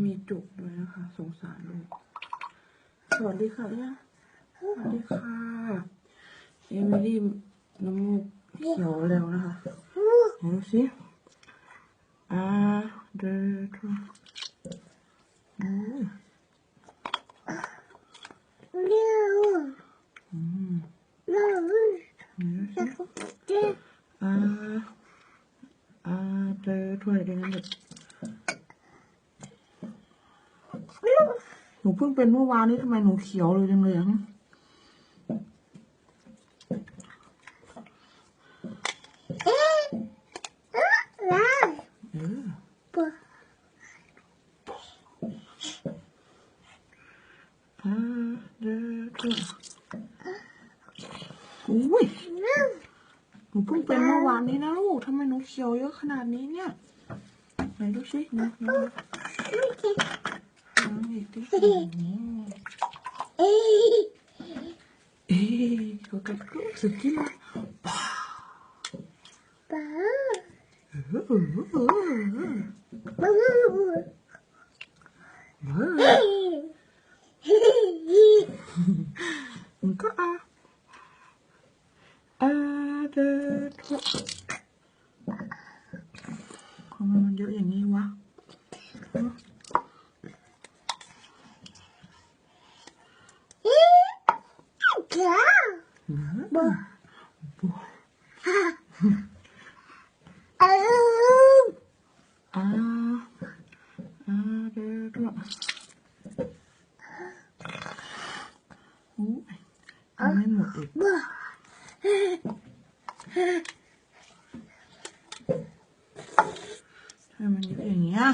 มีจุกด้วยนะคะสงสารลูกสวัสดีค่ะเนี่ยสวัสดีค่ะเอมิลี่น้ำมูกเขียวแล้วนะคะเห็นสิเดทูเจอถ้วยด้วยนะเด็กหนูเพิ่งเป็นเมื่อวานนี้ทำไมหนูเขียวเลยจังเลยอ่ะอุ้ยหนูเพิ่งเป็นเมื่อวานนี้นะลูกทำไมหนูเขียวเยอะขนาดนี้เนี่ยไหนดูสิน้องอีกทีเขากัดก็สุดที่ละป้ามันก็เดทุกทำไมมันเยอะอย่างนี้วะเดทุกไม่หมดอีกทำไมมันเยอะอย่างเงี้ย